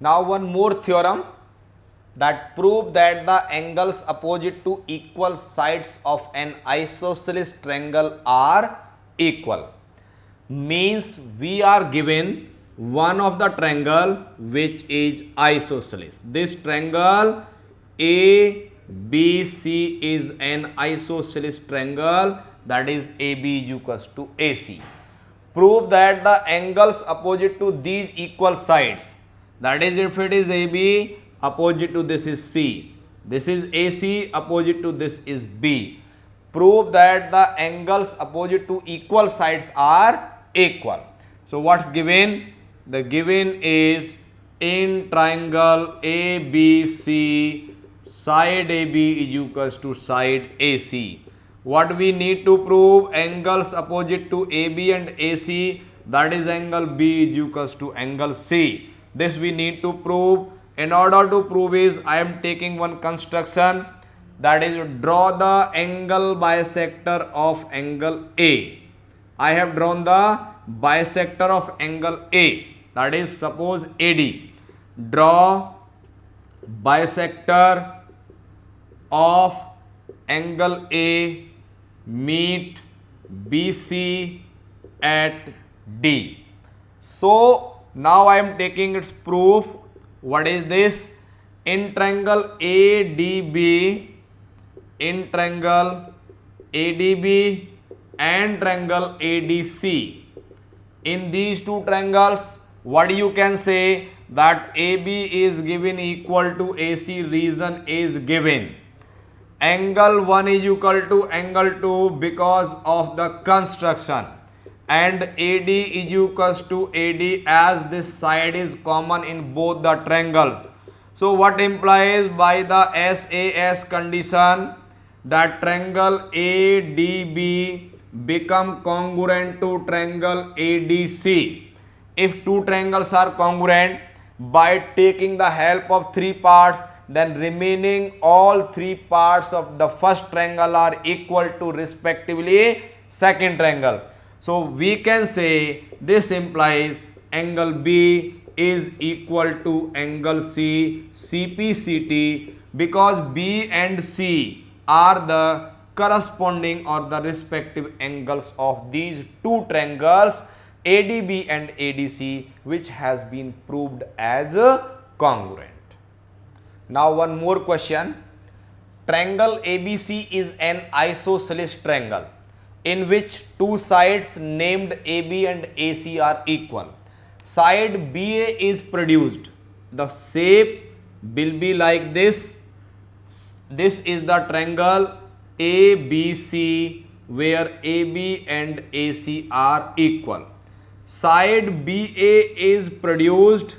Now one more theorem that prove that the angles opposite to equal sides of an isosceles triangle are equal. Means we are given one of the triangle which is isosceles. This triangle ABC is an isosceles triangle, that is AB equals to AC. Prove that the angles opposite to these equal sides, that is if it is AB, opposite to this is C, this is AC, opposite to this is B. Prove that the angles opposite to equal sides are equal. So what's given? The given is in triangle ABC, side AB is equals to side AC. What we need to prove? Angles opposite to AB and AC, that is angle B is equals to angle C. This we need to prove. In order to prove is, I am taking one construction, that is draw the angle bisector of angle A. I have drawn the bisector of angle A, that is suppose AD. Draw bisector of angle A meet BC at D. So now I am taking its proof. What is this? In triangle ADB, in triangle ADB and triangle ADC, in these two triangles, what you can say? That AB is given equal to AC, reason is given. Angle 1 is equal to angle 2 because of the construction, and AD is equals to AD as this side is common in both the triangles. So what implies by the SAS condition that triangle ADB become congruent to triangle ADC. If two triangles are congruent, by taking the help of three parts, then remaining all three parts of the first triangle are equal to respectively second triangle. So we can say this implies angle B is equal to angle C, CPCT, because B and C are the corresponding or the respective angles of these two triangles ADB and ADC, which has been proved as congruent. Now one more question. Triangle ABC is an isosceles triangle in which two sides named AB and AC are equal. Side BA is produced. The shape will be like this. This is the triangle ABC where AB and AC are equal. Side BA is produced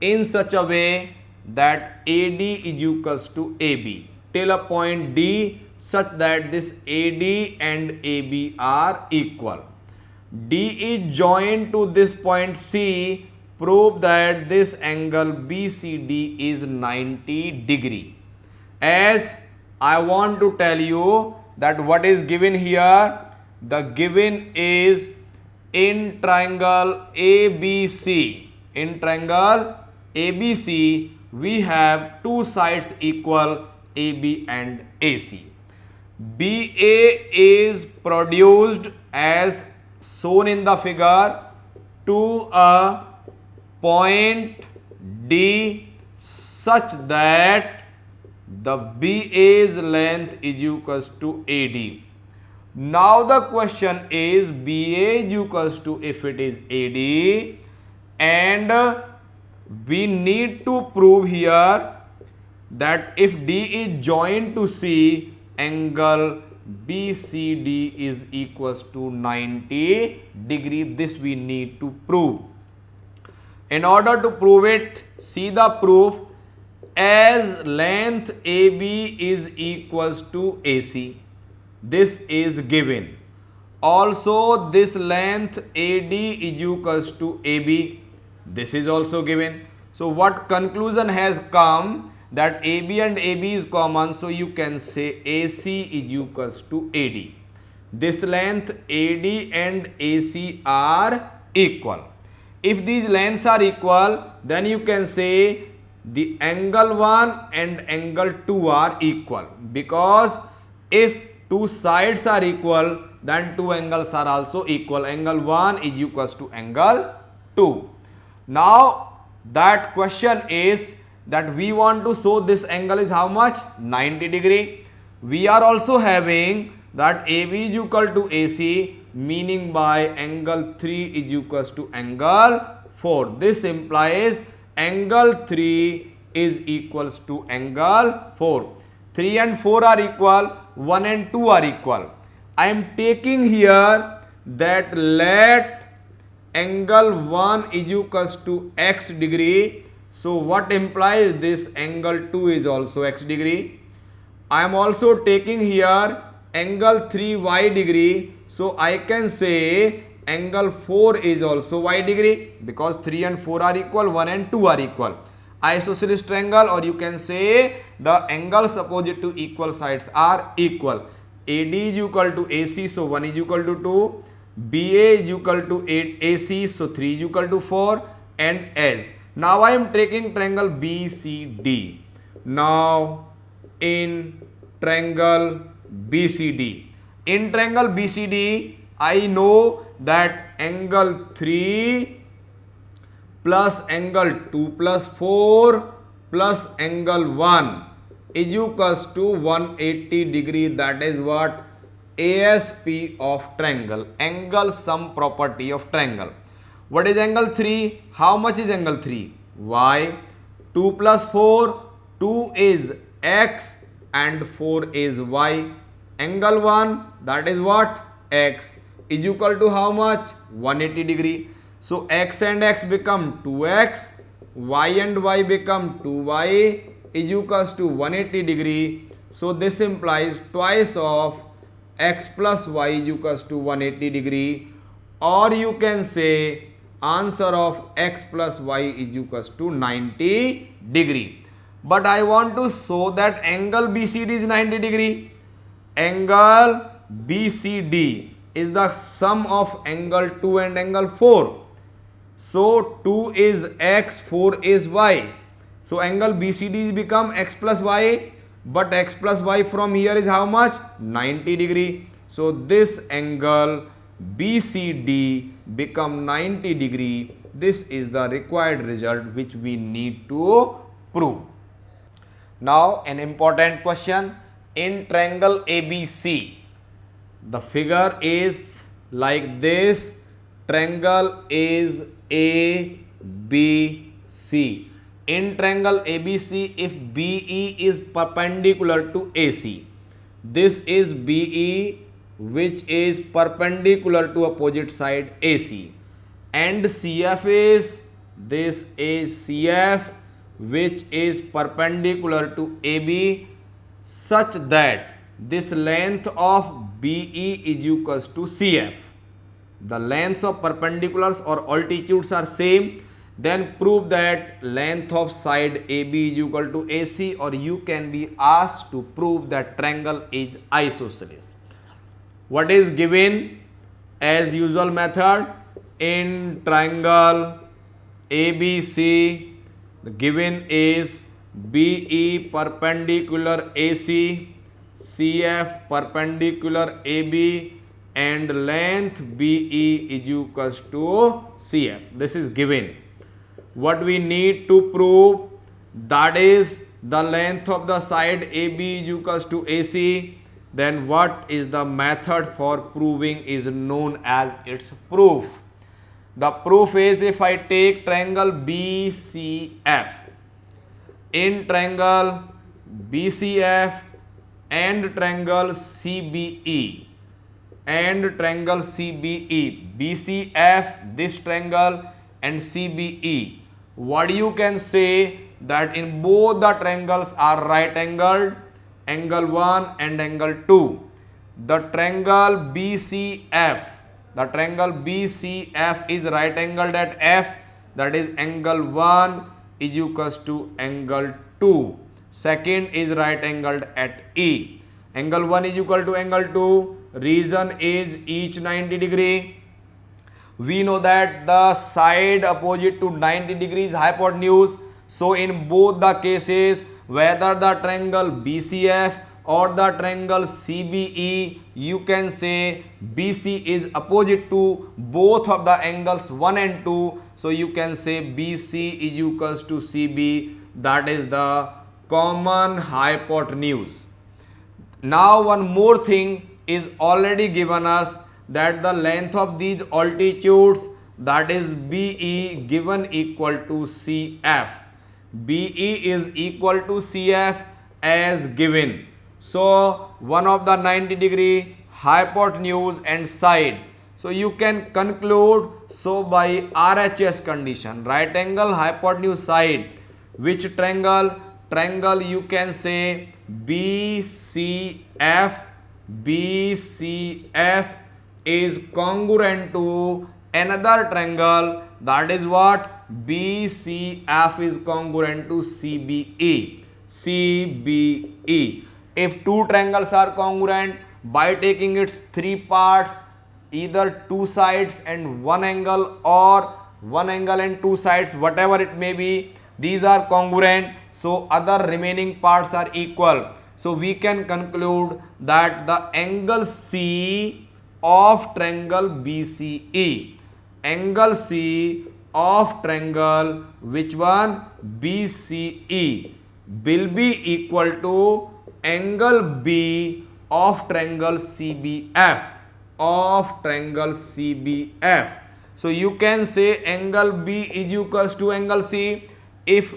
in such a way that AD is equals to AB till a point D such that this AD and AB are equal. D is joined to this point C, prove that this angle BCD is 90 degree. As I want to tell you that what is given here, the given is in triangle ABC. In triangle ABC, we have two sides equal, AB and AC. BA is produced as shown in the figure to a point D such that the BA's length is equals to AD. Now the question is BA is equals to, if it is AD, and we need to prove here that if D is joined to C, angle BCD is equals to 90 degree. This we need to prove. In order to prove it, see the proof. As length AB is equals to AC, this is given. Also this length AD is equals to AB, this is also given. So what conclusion has come? That AB and AB is common, so you can say AC is equals to AD. This length AD and AC are equal. If these lengths are equal, then you can say the angle 1 and angle 2 are equal, because if two sides are equal, then two angles are also equal. Angle 1 is equals to angle 2. Now that question is that we want to show this angle is how much? 90 degree. We are also having that AB is equal to AC, meaning by angle 3 is equals to angle 4. This implies angle 3 is equals to angle 4. 3 and 4 are equal, 1 and 2 are equal. I am taking here that let angle 1 is equals to x degree. So what implies this angle 2 is also x degree. I am also taking here angle 3 y degree. So I can say angle 4 is also y degree, because 3 and 4 are equal, 1 and 2 are equal. Isosceles triangle, or you can say the angles opposite to equal sides are equal. AD is equal to AC, so 1 is equal to 2. BA is equal to AC, so 3 is equal to 4, and as. Now I am taking triangle BCD. Now in triangle BCD. In triangle BCD, I know that angle 3 plus angle 2 plus 4 plus angle 1 is equals to 180 degree. That is what? ASP of triangle, angle sum property of triangle. What is angle 3? How much is angle 3? Y. 2 plus 4, 2 is x and 4 is y. Angle 1, that is what? X is equal to how much? 180 degree. So x and x become 2x, y and y become 2y is equals to 180 degree. So this implies twice of x plus y is equals to 180 degree, or you can say answer of x plus y is equals to 90 degree. But I want to show that angle BCD is 90 degree. Angle BCD is the sum of angle 2 and angle 4. So 2 is x, 4 is y. So angle BCD become x plus y, but x plus y from here is how much? 90 degree. So this angle BCD become 90 degree. This is the required result which we need to prove. Now an important question. In triangle ABC, the figure is like this. Triangle is ABC. In triangle ABC, if BE is perpendicular to AC, this is BE which is perpendicular to opposite side AC, and CF is, this is CF which is perpendicular to AB, such that this length of BE is equals to CF. The lengths of perpendiculars or altitudes are same, then prove that length of side AB is equal to AC, or you can be asked to prove that triangle is isosceles. What is given? As usual method, in triangle ABC, the given is BE perpendicular AC, CF perpendicular AB, and length BE is equals to CF. This is given. What we need to prove, that is the length of the side AB is equals to AC. Then what is the method for proving is known as its proof. The proof is, if I take triangle BCF, in triangle BCF and triangle CBE and triangle CBE, BCF, this triangle, and CBE, what you can say that in both the triangles are right angled, angle 1 and angle 2. The triangle BCF is right angled at F, that is angle 1 is equals to angle 2. Second is right angled at E. Angle 1 is equal to angle 2. Region is each 90 degree. We know that the side opposite to 90 degrees hypotenuse. So in both the cases, whether the triangle BCF or the triangle CBE, you can say BC is opposite to both of the angles 1 and 2. So you can say BC is equals to CB, that is the common hypotenuse. Now one more thing is already given us, that the length of these altitudes, that is BE, given equal to CF. BE is equal to CF as given. So one of the 90 degree hypotenuse and side. So you can conclude, so by RHS condition, right angle hypotenuse side, which triangle? Triangle you can say BCF. BCF is congruent to another triangle, that is what? BCF is congruent to CBE. CBE. If two triangles are congruent, by taking its three parts, either two sides and one angle, or one angle and two sides, whatever it may be, these are congruent, so other remaining parts are equal. So we can conclude that the angle C of triangle BCE, angle C of triangle, which one? BCE, will be equal to angle B of triangle CBF, of triangle CBF. So you can say angle B is equals to angle C. If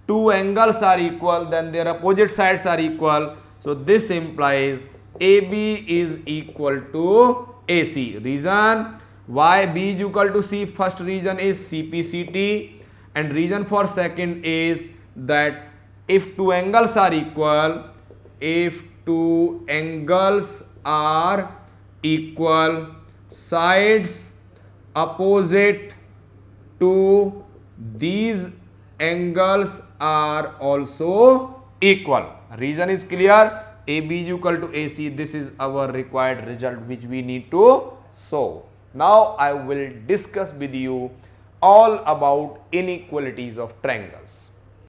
two angles are equal, then their opposite sides are equal. So this implies AB is equal to AC. Reason why B is equal to C? First reason is CPCT, and reason for second is that if two angles are equal, sides opposite to these angles are also equal. Reason is clear. AB is equal to AC. This is our required result which we need to solve. Now I will discuss with you all about inequalities of triangles.